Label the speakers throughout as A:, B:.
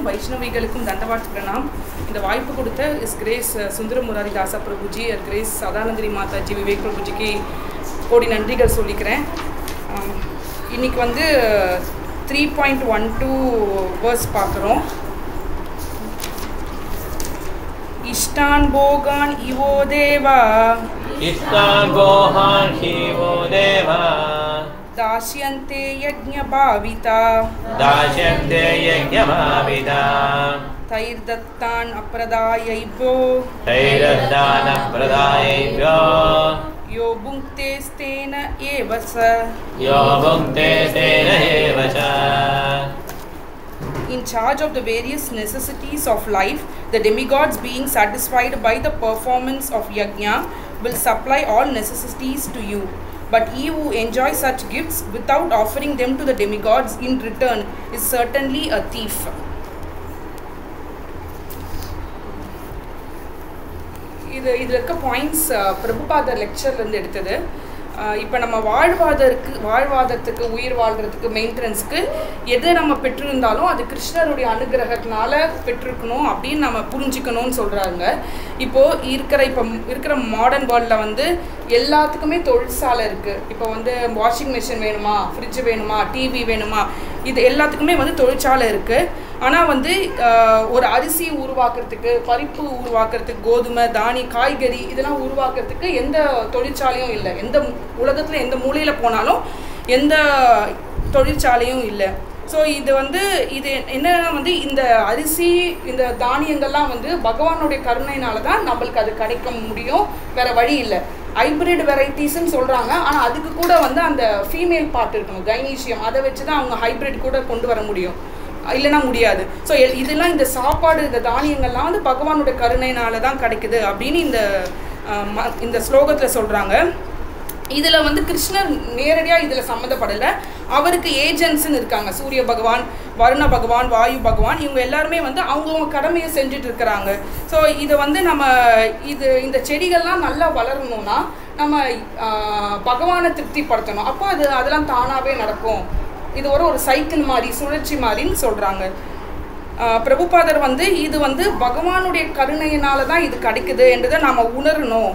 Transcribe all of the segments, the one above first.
A: அனைவருக்கும் வைஷ்ணவிகளுக்கும் தண்டவாட் பிரணாம். இந்த வாய்ப்பு கொடுத்த his grace Sundara Murari Dasa Prabhuji, grace Sadanandri Mataji, Vivek பிரபுஜிக்கு கோடி நன்றிகள் சொல்லிக்கிறேன். இன்றைக்கி வந்து 3.12 வேர்ஸ் பார்க்குறோம். இஷ்டான் போகான் இவோ தேவா,
B: இஷ்டான் போகான் இவோ தேவா,
A: दास्यन्ते यज्ञभाविता,
B: दास्यन्ते यज्ञभाविता,
A: तैर्दत्तान् अप्रदायैभ्यो,
B: तैर्दत्तान् अप्रदायैभ्यो,
A: यो भुङ्क्तेस्तेन एव स,
B: यो भुङ्क्तेस्तेन एव च.
A: In charge of the various necessities of life, the demigods, being satisfied by the performance of yajna, will supply all necessities to you. But he who enjoys such gifts without offering them to the demigods in return is certainly a thief. இதில் இருக்க points பிரபுபாதர் லெக்சர்லேருந்து எடுத்தது. இப்போ நம்ம வாழ்வாதத்துக்கு உயிர் வாழ்கிறதுக்கு மெயின்டெனன்ஸ்க்கு எது நம்ம பெற்றிருந்தாலும் அது கிருஷ்ணருடைய அனுகிரகத்தினால பெற்றிருக்கணும் அப்படின்னு நம்ம புரிஞ்சுக்கணும்னு சொல்கிறாங்க. இப்போது இருக்கிற மாடர்ன் வேர்ல்டில் வந்து எல்லாத்துக்குமே தொழிற்சாலை இருக்குது. இப்போ வந்து வாஷிங் மிஷின் வேணுமா, ஃப்ரிட்ஜ் வேணுமா, டிவி வேணுமா, இது எல்லாத்துக்குமே வந்து தொழிற்சாலை இருக்குது. ஆனால் வந்து ஒரு அரிசி உருவாக்குறதுக்கு, பருப்பு உருவாக்குறதுக்கு, கோதுமை, தானி, காய்கறி இதெல்லாம் உருவாக்குறதுக்கு எந்த தொழிற்சாலையும் இல்லை. உலகத்தில் எந்த மூலையில் போனாலும் எந்த தொழிற்சாலையும் இல்லை. ஸோ இது என்னன்னா வந்து இந்த அரிசி, இந்த தானியங்கள்லாம் வந்து பகவானுடைய கருணையினால தான் நம்மளுக்கு அது கிடைக்க முடியும், வேறு வழி இல்லை. ஹைப்ரிட் வெரைட்டிஸ்ன்னு சொல்கிறாங்க, ஆனால் அதுக்கு கூட வந்து அந்த ஃபீமேல் பார்ட் இருக்கணும், கைனீஷியம், அதை வச்சு தான் அவங்க ஹைப்ரிட் கூட கொண்டு வர முடியும், இல்லைனா முடியாது. ஸோ இதெல்லாம் இந்த சாப்பாடு, இந்த தானியங்கள்லாம் வந்து பகவானுடைய கருணையினால தான் கிடைக்குது அப்படின்னு இந்த ஸ்லோகத்தில் சொல்கிறாங்க. இதில் வந்து கிருஷ்ணர் நேரடியாக இதில் சம்மந்தப்படலை. அவருக்கு ஏஜென்ட்ஸ்ன்னு இருக்காங்க, சூரிய பகவான், வருண பகவான், வாயு பகவான், இவங்க எல்லாருமே வந்து அவங்கவுங்க கடமையை செஞ்சுட்டு இருக்கிறாங்க. ஸோ இதை வந்து இந்த செடிகள்லாம் நல்லா வளரணும்னா நம்ம பகவானை திருப்திப்படுத்தணும். அப்போ அதெல்லாம் தானாகவே நடக்கும். இது ஒரு சைக்கிள் மாதிரி, சுழற்சி மாதிரின்னு சொல்கிறாங்க. பிரபுபாதர் வந்து இது வந்து பகவானுடைய கருணையினால தான் இது கிடைக்குது என்றதை நாம் உணரணும்.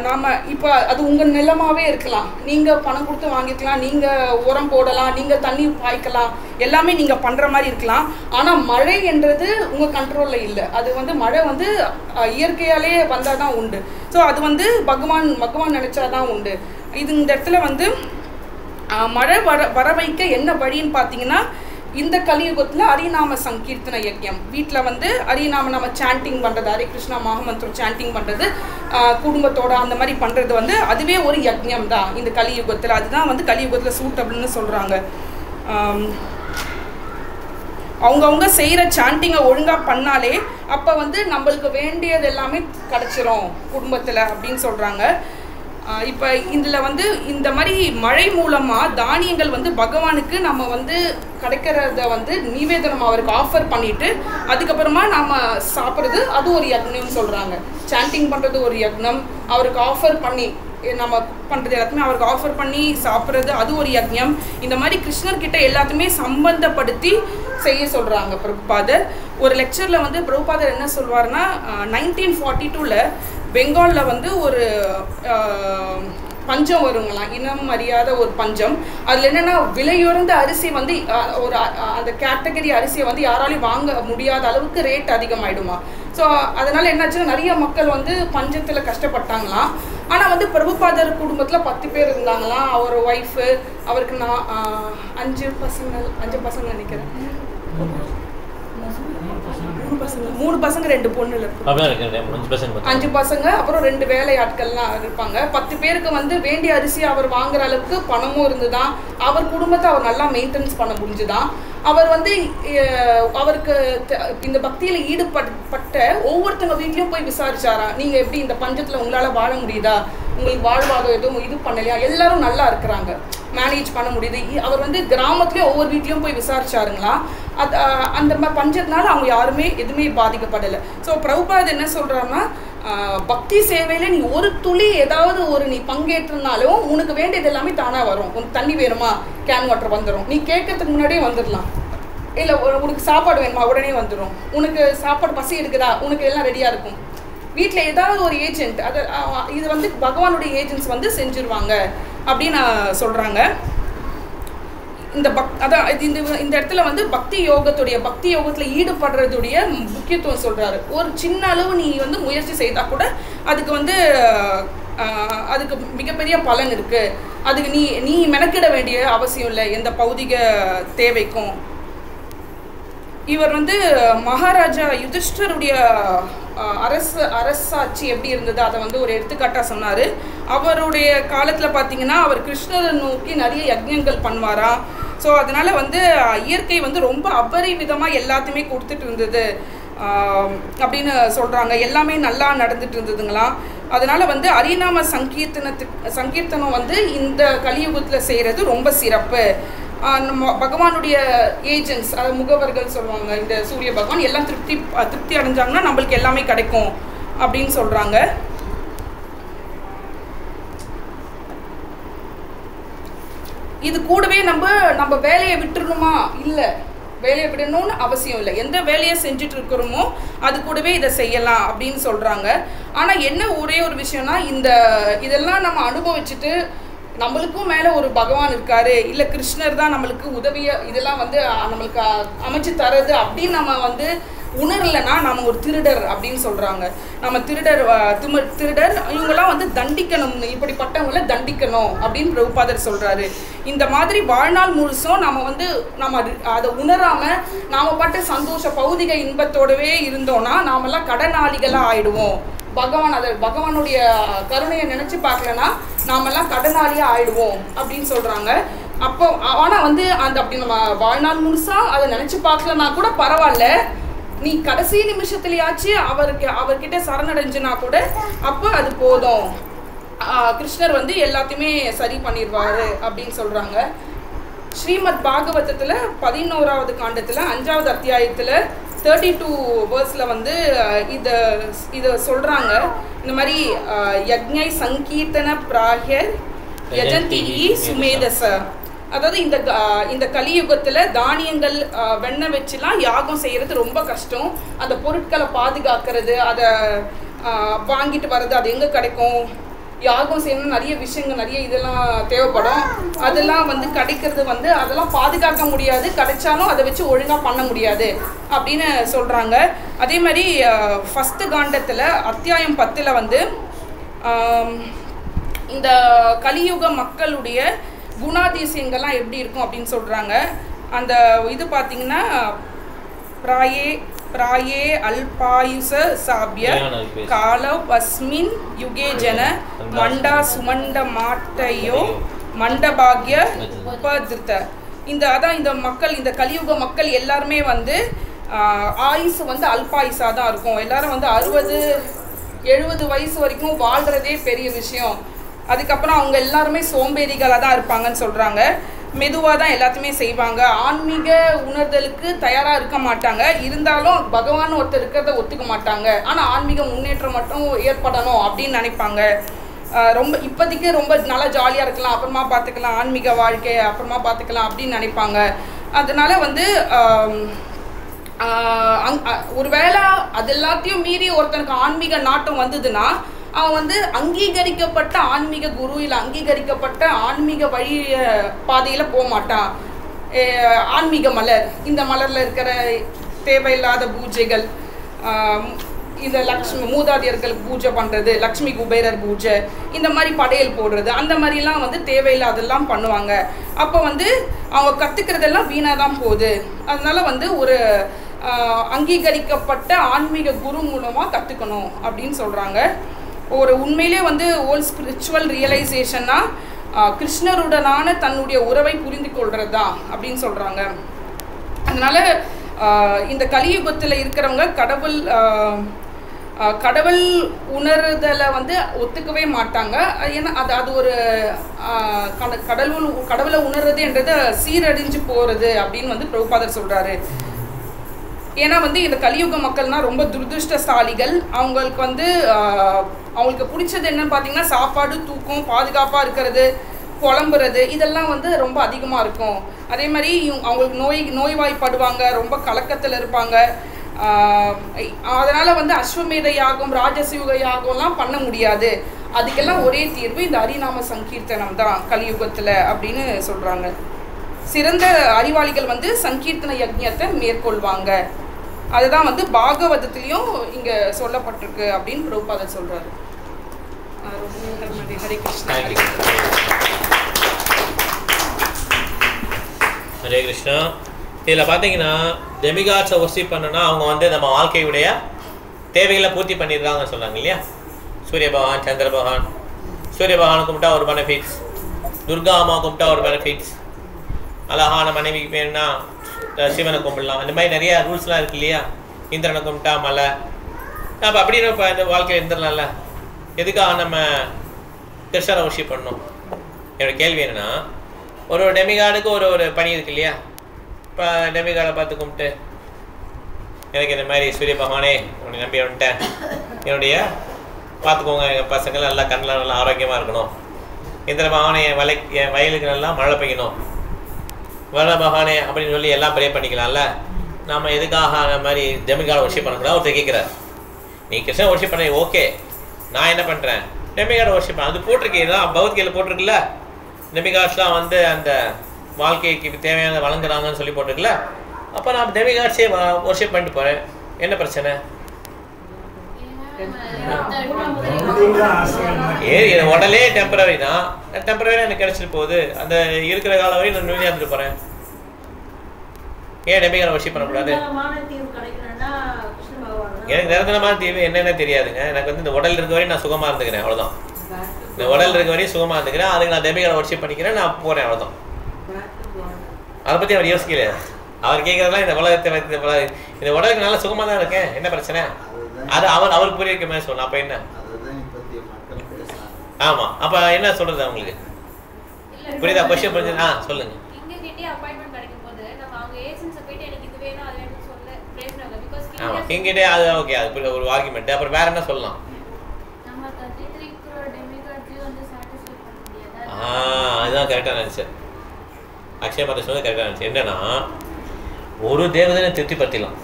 A: நாம் இப்போ அது உங்கள் நிலமாகவே இருக்கலாம், நீங்கள் பணம் கொடுத்து வாங்கிக்கலாம், நீங்கள் உரம் போடலாம், நீங்கள் தண்ணி பாய்க்கலாம், எல்லாமே நீங்கள் பண்ணுற மாதிரி இருக்கலாம். ஆனால் மழை என்றது உங்கள் கண்ட்ரோலில் இல்லை. அது வந்து மழை வந்து இயற்கையாலே வந்தால் தான் உண்டு. ஸோ அது வந்து பகவான் நினச்சா தான் உண்டு. இந்த இடத்துல வந்து மழை வர வைக்க என்ன வழின்னு பார்த்தீங்கன்னா, இந்த கலியுகத்தில் ஹரிநாம சங்கீர்த்தன யஜ்யம், வீட்டில் வந்து ஹரிநாம நம்ம சாண்டிங் பண்ணுறது, ஹரே கிருஷ்ணா மகாமந்திரம் சாண்டிங் பண்ணுறது, குடும்பத்தோட அந்த மாதிரி பண்ணுறது வந்து அதுவே ஒரு யஜ்யம் தான் இந்த கலியுகத்தில். அதுதான் வந்து கலியுகத்தில் சூட்டபிள்னு சொல்கிறாங்க. அவங்கவுங்க செய்கிற சாண்டிங்கை ஒழுங்காக பண்ணாலே அப்போ வந்து நம்மளுக்கு வேண்டியது எல்லாமே கிடச்சிரும் குடும்பத்தில் அப்படின்னு சொல்கிறாங்க. இப்போ இதில் வந்து இந்த மாதிரி மழை மூலமாக தானியங்கள் வந்து பகவானுக்கு நம்ம வந்து கிடைக்கிறத வந்து நிவேதனம் அவருக்கு ஆஃபர் பண்ணிவிட்டு அதுக்கப்புறமா நம்ம சாப்பிட்றது, அது ஒரு யக்னம்னு சொல்கிறாங்க. சாண்டிங் பண்ணுறது ஒரு யக்னம், அவருக்கு ஆஃபர் பண்ணி நம்ம பண்ணுறது எல்லாத்தையுமே அவருக்கு ஆஃபர் பண்ணி சாப்பிட்றது, அது ஒரு யக்ஞம். இந்த மாதிரி கிருஷ்ணர்கிட்ட எல்லாத்தையுமே சம்பந்தப்படுத்தி செய்ய சொல்கிறாங்க பிரபுபாதர். ஒரு லெக்சரில் வந்து பிரபுபாதர் என்ன சொல்வார்னா, 1942 பெங்காலில் வந்து ஒரு பஞ்சம் வருங்களாம், இனம் அறியாத ஒரு பஞ்சம். அதில் என்னென்னா விலையுறந்த அரிசி வந்து அந்த கேட்டகரி அரிசியை வந்து யாராலையும் வாங்க முடியாத அளவுக்கு ரேட் அதிகமாகிடுமா. ஸோ அதனால் என்னாச்சுன்னா நிறைய மக்கள் வந்து பஞ்சத்தில் கஷ்டப்பட்டாங்களாம். ஆனால் வந்து பிரபுபாதர் குடும்பத்தில் 10 பேர் இருந்தாங்களாம். அவர் ஒய்ஃபு, அவருக்கு 5 பசங்க நினைக்கிறேன், 3 பசங்க 2 பொண்ணு, 5 பசங்க, அப்புறம் 2 வேலையாட்கள்லாம் இருப்பாங்க. 10 பேருக்கு வந்து வேண்டிய அரிசி அவர் வாங்குற அளவுக்கு பணமும் இருந்துதான். அவர் குடும்பத்தை அவர் நல்லா மெயின்டெனன்ஸ் பண்ண முடிஞ்சுதான். அவர் வந்து அவருக்கு இந்த பக்தியில் ஈடுபட்ட ஒவ்வொருத்தவங்க வீட்லேயும் போய் விசாரிச்சாராம், நீங்கள் எப்படி இந்த பஞ்சத்தில் உங்களால் வாழ முடியுதா, உங்களுக்கு வாழ்வாதம் எதுவும் இது பண்ணலையா, எல்லாரும் நல்லா இருக்கிறாங்க, மேனேஜ் பண்ண முடியுது. அவர் வந்து கிராமத்துலேயும் ஒவ்வொரு வீட்லேயும் போய் விசாரிச்சாருங்களா. அந்த பஞ்சத்தினால அவங்க யாருமே எதுவுமே பாதிக்கப்படலை. ஸோ பிரபுபாத் என்ன சொல்கிறாருன்னா, பக்தி சேவையில் நீ ஒரு துளி ஏதாவது நீ பங்கேற்றினாலும் உனக்கு வேண்டியது எல்லாமே தானாக வரும். உனக்கு தண்ணி வேணுமா, கேன் வாட்டர் வந்துடும், நீ கேட்கறதுக்கு முன்னாடியே வந்துடலாம். இல்லை உனக்கு சாப்பாடு வேணுமா உடனே வந்துடும், உனக்கு சாப்பாடு பசி எடுக்குதா உனக்கு எல்லாம் ரெடியாக இருக்கும். வீட்டில் ஏதாவது ஒரு ஏஜென்ட் அது இது வந்து பகவானுடைய ஏஜென்ட்ஸ் வந்து செஞ்சுருவாங்க அப்படின்னு சொல்கிறாங்க. இந்த அதான் இந்த இடத்துல வந்து பக்தி யோகத்தில் ஈடுபடுறதுடைய முக்கியத்துவம் சொல்கிறாரு. ஒரு சின்ன அளவு நீ வந்து முயற்சி செய்தால் கூட அதுக்கு வந்து அதுக்கு மிகப்பெரிய பலன் இருக்குது. அதுக்கு நீ மெனக்கிட வேண்டிய அவசியம் இல்லை எந்த பௌதிக தேவைக்கும். இவர் வந்து மகாராஜா யுதிஷ்டருடைய அரசாட்சி எப்படி இருந்தது அதை வந்து ஒரு எடுத்துக்காட்டாக சொன்னார். அவருடைய காலத்தில் பார்த்தீங்கன்னா அவர் கிருஷ்ணரை நோக்கி நிறைய யஜ்ஞங்கள் பண்ணுவாராம். ஸோ அதனால் வந்து இயற்கை வந்து ரொம்ப அபரிவிதமாக எல்லாத்தையுமே கொடுத்துட்டு இருந்தது அப்படின்னு சொல்கிறாங்க. எல்லாமே நல்லா நடந்துட்டு இருந்ததுங்களாம். அதனால் வந்து ஹரிநாம சங்கீர்த்தனம் வந்து இந்த கலியுகத்தில் செய்கிறது ரொம்ப சிறப்பு. நம்ம பகவானுடைய ஏஜென்ட்ஸ் முகவர்கள் சொல்லுவாங்க, இந்த சூரிய பகவான் எல்லாம் திருப்தி அடைஞ்சாங்கன்னா நம்மளுக்கு எல்லாமே கிடைக்கும் அப்படின்னு சொல்கிறாங்க. இது கூடவே நம்ம வேலையை விட்டுறணுமா? இல்லை, வேலையை விடணும்னு அவசியம் இல்லை. எந்த வேலையை செஞ்சுட்டு இருக்கிறோமோ அது கூடவே இதை செய்யலாம் அப்படின்னு சொல்கிறாங்க. ஆனால் என்ன ஒரே ஒரு விஷயம்னா, இதெல்லாம் நம்ம அனுபவிச்சுட்டு நம்மளுக்கும் மேலே ஒரு பகவான் இருக்காரு, இல்லை கிருஷ்ணர் தான் நம்மளுக்கு உதவியை இதெல்லாம் வந்து நம்மளுக்கு அமைச்சு தரது அப்படின்னு நம்ம வந்து உணரலைன்னா நம்ம ஒரு திருடர் அப்படின்னு சொல்கிறாங்க. நம்ம திருடர் இவங்கெல்லாம் வந்து தண்டிக்கணும், இப்படிப்பட்டவங்கள தண்டிக்கணும் அப்படின்னு பிரபுபாதர் சொல்கிறாரு. இந்த மாதிரி வாழ்நாள் முழுசும் நம்ம அதை உணராமல் நாம் பாட்டு சந்தோஷ பௌதிக இன்பத்தோடவே இருந்தோன்னா நாமெல்லாம் கடனாளிகளாக ஆயிடுவோம். பகவானுடைய கருணையை நினச்சி பார்க்கலன்னா நாமெல்லாம் கடனாளியாக ஆயிடுவோம் அப்படின்னு சொல்கிறாங்க. அப்போ ஆனால் வந்து அப்படி நம்ம வாழ்நாள் முழுசாக அதை நினச்சி பார்க்கலன்னா கூட பரவாயில்ல, நீ கடைசி நிமிஷத்துலையாச்சு அவர்கிட்ட சரணடைஞ்சுனா கூட அப்போ அது போதும், கிருஷ்ணர் வந்து எல்லாத்தையுமே சரி பண்ணிடுவாரு அப்படின்னு சொல்கிறாங்க. ஸ்ரீமத் பாகவதத்தில் 11வது காண்டத்தில் 5வது அத்தியாயத்தில் 32 வேர்ஸில் வந்து இதை சொல்கிறாங்க. இந்த மாதிரி யக்ஞை சங்கீர்த்தன பிராஹ்யர் யஜந்தி சுமேதச, அதாவது இந்த கலியுகத்தில் தானியங்கள் வெண்ணெய் வச்சுலாம் யாகம் செய்கிறது ரொம்ப கஷ்டம். அந்த பொருட்களை பாதுகாக்கிறது, அதை வாங்கிட்டு வர்றது, அது எங்கே கிடைக்கும், யாகம் செய்யணும் நிறைய விஷயங்கள் நிறைய இதெல்லாம் தேவைப்படும். அதெல்லாம் வந்து கிடைக்கிறது வந்து அதெல்லாம் பாதுகாக்க முடியாது, கிடைச்சாலும் அதை வச்சு ஒழுங்காக பண்ண முடியாது அப்படின்னு சொல்கிறாங்க. அதே மாதிரி ஃபஸ்ட்டு காண்டத்தில் அத்தியாயம் 10 வந்து இந்த கலியுக மக்களுடைய குணாதிசயங்கள்லாம் எப்படி இருக்கும் அப்படின்னு சொல்கிறாங்க. அந்த இது பார்த்திங்கன்னா பிராயே அல்பாயுச சாபிய காலவ் அஸ்மின் யுகே ஜன மண்டா சுமண்ட மாட்டையோ மண்டபாகிய உபதிருத்த. இந்த மக்கள், இந்த கலியுக மக்கள் எல்லாருமே வந்து ஆயுசு வந்து அல்பாயுசாக தான் இருக்கும். எல்லாரும் வந்து 60-70 வயசு வரைக்கும் வாழ்கிறதே பெரிய விஷயம். அதுக்கப்புறம் அவங்க எல்லாருமே சோம்பேறிகளாக தான் இருப்பாங்கன்னு சொல்கிறாங்க. மெதுவாக தான் எல்லாத்தையுமே செய்வாங்க. ஆன்மீக உணர்தலுக்கு தயாராக இருக்க மாட்டாங்க. இருந்தாலும் பகவான் ஒருத்தர் இருக்கிறத ஒத்துக்க மாட்டாங்க. ஆனால் ஆன்மீக முன்னேற்றம் மட்டும் ஏற்படணும் அப்படின்னு நினைப்பாங்க. இப்போதைக்கு ரொம்ப நல்லா ஜாலியாக இருக்கலாம், அப்புறமா பார்த்துக்கலாம், ஆன்மீக வாழ்க்கையை அப்புறமா பார்த்துக்கலாம் அப்படின்னு நினைப்பாங்க. அதனால வந்து ஒரு வேளை அது எல்லாத்தையும் மீறி ஒருத்தனுக்கு ஆன்மீக நாட்டம் வந்ததுன்னா அவன் வந்து அங்கீகரிக்கப்பட்ட ஆன்மீக குரு இல்லை அங்கீகரிக்கப்பட்ட ஆன்மீக வழி பாதையில் போக மாட்டான். ஆன்மீக மலர், இந்த மலரில் இருக்கிற தேவையில்லாத பூஜைகள், இந்த லக்ஷ்மி மூதாதையர்களுக்கு பூஜை பண்ணுறது, லக்ஷ்மி குபேரர் பூஜை, இந்த மாதிரி படையல் போடுறது, அந்த மாதிரிலாம் வந்து தேவையில்லாதெல்லாம் பண்ணுவாங்க. அப்போ வந்து அவங்க கற்றுக்கிறதெல்லாம் வீணாக தான் போகுது. அதனால வந்து ஒரு அங்கீகரிக்கப்பட்ட ஆன்மீக குரு மூலமாக கற்றுக்கணும் அப்படின்னு சொல்கிறாங்க. ஒரு உண்மையிலே வந்து ஓல் ஸ்பிரிச்சுவல் ரியலைசேஷன்னா கிருஷ்ணருடனான தன்னுடைய உறவை புரிந்து கொள்கிறது தான் அப்படின்னு சொல்கிறாங்க. அதனால் இந்த கலியுகத்தில் இருக்கிறவங்க கடவுள் உணர்தலை வந்து ஒத்துக்கவே மாட்டாங்க. ஏன்னா அது ஒரு கடவுளை உணர்றது என்றது சீரழிஞ்சு போகிறது அப்படின்னு வந்து பிரபுபாதர் சொல்கிறாரு. ஏன்னா வந்து இந்த கலியுக மக்கள்னால் ரொம்ப துரதிருஷ்டசாலிகள். அவங்களுக்கு பிடிச்சது என்னன்னு பார்த்தீங்கன்னா சாப்பாடு, தூக்கம், பாதுகாப்பாக இருக்கிறது, புலம்புறது இதெல்லாம் வந்து ரொம்ப அதிகமாக இருக்கும். அதே மாதிரி அவங்களுக்கு நோய்வாய்ப்படுவாங்க, ரொம்ப கலக்கத்தில் இருப்பாங்க. அதனால் வந்து அஸ்வமேத யாகம் ராஜசூக யாகம்லாம் பண்ண முடியாது. அதுக்கெல்லாம் ஒரே தீர்வு இந்த ஹரிநாம சங்கீர்த்தனம் தான் கலியுகத்தில் அப்படின்னு சொல்கிறாங்க. சிறந்த அறிவாளிகள் வந்து சங்கீர்த்தன யஜ்ஞத்தை மேற்கொள்வாங்க. அதுதான் வந்து பாகவதத்துலேயும் இங்கே சொல்லப்பட்டிருக்கு அப்படின்னு பிரபுபாதர் சொல்கிறாரு. ஹரே கிருஷ்ணா.
B: ஹரே கிருஷ்ணா. இதில் பார்த்தீங்கன்னா டெமிகாட்ஸை வர்ஷிப் பண்ணணும்னா அவங்க வந்து நம்ம வாழ்க்கையுடைய தேவைகளை பூர்த்தி பண்ணிடுறாங்கன்னு சொன்னாங்க இல்லையா. சூரிய பகவான், சந்திர பகவான், சூரிய பகவானை கும்பிட்டா ஒரு பெனிஃபிட்ஸ், துர்கா அம்மா கும்பிட்டா ஒரு பெனிஃபிட்ஸ், அழகான மனைவிக்கு வேணும்னா சிவனை கும்பிடலாம். இந்த மாதிரி நிறைய ரூல்ஸ்லாம் இருக்கு இல்லையா. இந்திரனை கும்பிட்டா மலை. அப்போ அப்படின்னு இப்போ இந்த வாழ்க்கையில் இருந்துடலாம்ல. எதுக்காக நம்ம கிருஷ்ணரை வர்ஷிப் பண்ணணும்? என்னோட கேள்வி என்னென்னா, ஒரு டெமிகார்டுக்கு ஒரு பணி இருக்கு இல்லையா. இப்போ டெமிகார்டை பார்த்து கும்பிட்டு எனக்கு இந்த மாதிரி சூரிய பகவானே உன்னை நம்பி வந்துட்டேன், என்னுடைய பார்த்துக்கோங்க எங்கள் பசங்களாம் நல்லா கண்ணில் நல்லா ஆரோக்கியமாக இருக்கணும், இந்திர பகவானே என் வயலுக்கு நல்லா மழை பெய்யணும், வர பகவானே அப்படின்னு சொல்லி எல்லாம் ப்ரே பண்ணிக்கலாம்ல. நாம் எதுக்காக அந்த மாதிரி டெமிகார்டை வர்ஷிப் பண்ணக்கூடாது? ஒருத்தர் கேட்குறாரு, நீ கிருஷ்ணன் வர்ஷிப் பண்ண ஓகே, நான் என்ன பண்ணுறேன் டெமிகார்டை வர்ஷிப் பண்ண. அது போட்டிருக்கீங்களா, பகவத்கீதையில் போட்டிருக்குல்ல. டெமிகார்ட்ஸ்லாம் வந்து அந்த வாழ்க்கைக்கு தேவையான வழங்குறாங்கன்னு சொல்லி போட்டிருக்குல்ல. அப்போ நான் டெமிகார்ட்ஸே வர்ஷிப் பண்ணிட்டு போகிறேன், என்ன பிரச்சனை? உடலே டெம்பரரி தான், டெம்பரரி எனக்கு கிடைச்சிட்டு போகுது, அந்த இருக்கிற காலம் வரையும் நான் நிம்மதியாக இருந்துட்டு போகிறேன். ஏன் டெமிகார்டை வர்ஷிப் பண்ணக்கூடாது? எனக்கு நிரந்தரமான தீர்வு என்னென்ன தெரியாதுங்க. எனக்கு வந்து இந்த உடல் இருக்க வரையும் நான் சுகமாக இருந்துக்கிறேன், அவ்வளோதான். இந்த உடல் இருக்க வரையும் சுகமாக இருந்துக்கிறேன், அதுக்கு நான் டெமிகார்டை வர்ஷிப் பண்ணிக்கிறேன், நான் போகிறேன், அவ்வளோதான். அதை பற்றி அவர் யோசிக்கல. அவர் கேட்குறதுலாம் இந்த உலகத்தை இந்த உடலுக்கு நல்லா சுகமாக தான் இருக்கேன், என்ன பிரச்சனை? அது அவருக்கு புரிய வைக்க மாதிரி சொல்லணும். அப்போ என்ன? ஆமாம், அப்போ என்ன சொல்கிறது அவங்களுக்கு புரியுதா? கொஸ்டின் புரிஞ்சுதா? சொல்லுங்க. ஆமாம், கிங்கிட்டே அது ஓகே, அது ஒரு ஆர்குமெண்ட். அப்புறம் வேற என்ன சொல்லலாம்? அதுதான் கரெக்டான ஆன்சர். அக்ஷய மாதா சொன்னது கரெக்டான ஆன்சர். என்னன்னா, ஒரு தேவதனை திருப்திப்படுத்திடலாம்.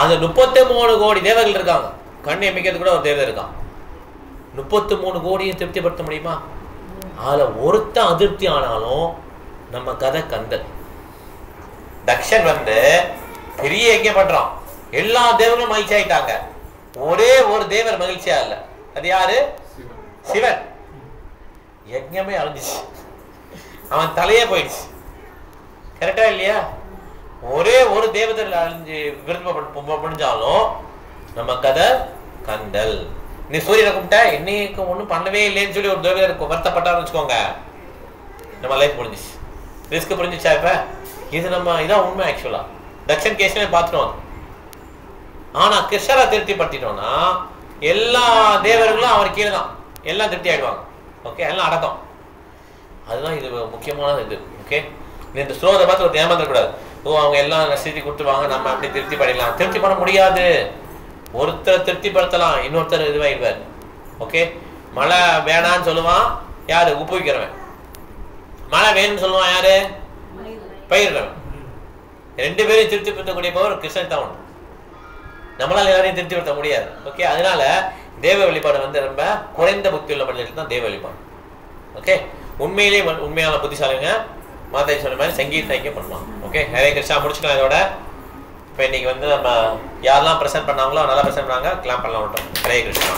B: அந்த 33 கோடி தேவர்கள் இருக்காங்க, கண்ணை எமிக்கிறது கூட ஒரு தேவதை இருக்கான். 33 கோடியும் திருப்திப்படுத்த முடியுமா? அதில் ஒருத்தன் அதிருப்தி ஆனாலும் நம்ம கதை கந்தல். தக்ஷன் வந்து பெரிய யஜ்ஞம் பண்றான், எல்லா தேவர்களும் மகிழ்ச்சி ஆயிட்டாங்க, ஒரே ஒரு தேவர் மகிழ்ச்சியா இல்லை. அது யாரு? சிவன். யஜ்ஞமே அழிஞ்சிச்சு, அவன் தலையே போயிடுச்சு. கரெக்டா இல்லையா? ஒரே ஒரு தேவதர் அழிஞ்சு விருப்ப முடிஞ்சாலும் நம்ம கதை கந்தல். நீ சூரியனை கும்பிட்ட இன்னைக்கு ஒன்றும் பண்ணவே இல்லைன்னு சொல்லி ஒரு தேவதர் வருத்தப்பட்டான்னு வச்சுக்கோங்க, நம்ம லைஃப் முடிஞ்சிச்சு. ரிஸ்க் புரிஞ்சிச்சா? இப்ப இது நம்ம இதான் உண்மை. ஆக்சுவலா தக்ஷன் கேஸ்ல பார்த்துட்டோம். ஆனா கிருஷ்ணரை திருப்திப்படுத்திட்டோம்னா எல்லா தேவர்களும் அவர் கீழே தான், எல்லாம் திருப்தி ஆயிடுவாங்க. ஓகே, எல்லாம் அடக்கம். அதுதான் இது முக்கியமான இது. ஓகே, இந்த ஸ்லோகத்தை பார்த்து ஒரு ஏமாந்துடக்கூடாது. ஓ, அவங்க எல்லாம் ரசீதி கொடுத்துருவாங்க, நம்ம அப்படி திருப்தி பண்ணிடலாம். திருப்தி பண்ண முடியாது. ஒருத்தர் திருப்திப்படுத்தலாம், இன்னொருத்தர் இதுவாயிடுவார். ஓகே, மழை வேணான்னு சொல்லுவான் யாரு? உப்பு வைக்கிறவன். மழை வேணும்னு சொல்லுவான் யாரு? பயிர்கிறவன். 2 பேரையும் திருப்திப்படுத்தக்கூடிய பவர் கிருஷ்ணன் தான் உண்டு. நம்மளால எல்லாரையும் திருப்திப்படுத்த முடியாது. ஓகே, அதனால தேவ வழிபாடு வந்து ரொம்ப குறைந்த புத்தி உள்ள மனிதர்கள் தான் தேவ வழிபாடு. ஓகே, உண்மையிலேயே உண்மையான புத்திசாலிங்க மாதாஜி சொன்ன மாதிரி சங்கீத பண்ணுவாங்க. ஓகே, ஹரே கிருஷ்ணா. முடிச்சுக்கலாம் இதோட. இப்போ இன்னைக்கு வந்து நம்ம யாரெல்லாம் ப்ரெசென்ட் பண்ணாங்களோ நல்லா ப்ரெசென்ட் பண்ணாங்க, கிளாப் பண்ணலாம் விட்டோம். ஹரே கிருஷ்ணா,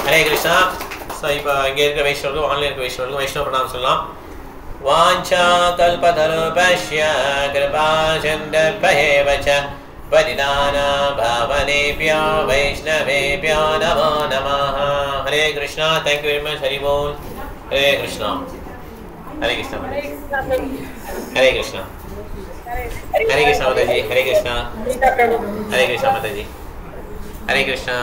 B: ஹரே கிருஷ்ணா. ஸோ இப்போ இங்கே இருக்கிற வைஷ்ணவர்களும் ஆன்லைன் இருக்கிற வைஷ்ணவர்களும் வைஷ்ணவ பண்ணாங்க சொல்லலாம். வாஞ்சா கல்பதருபஷ்ய கிருபா சந்தர்பஹேவ ச பரிதானா பாவனேப்யா வைஷ்ணவேப்யா நமோ நமः. Hare Krishna. Thank you very much. Hari போல். ஹரே கிருஷ்ணா. ஹரே கிருஷ்ணா. ஹரே கிருஷ்ணா. ஹரே கிருஷ்ணா மாதாஜி. ஹரே கிருஷ்ணா. ஹரே கிருஷ்ணா மாதாஜி. ஹரே கிருஷ்ணா.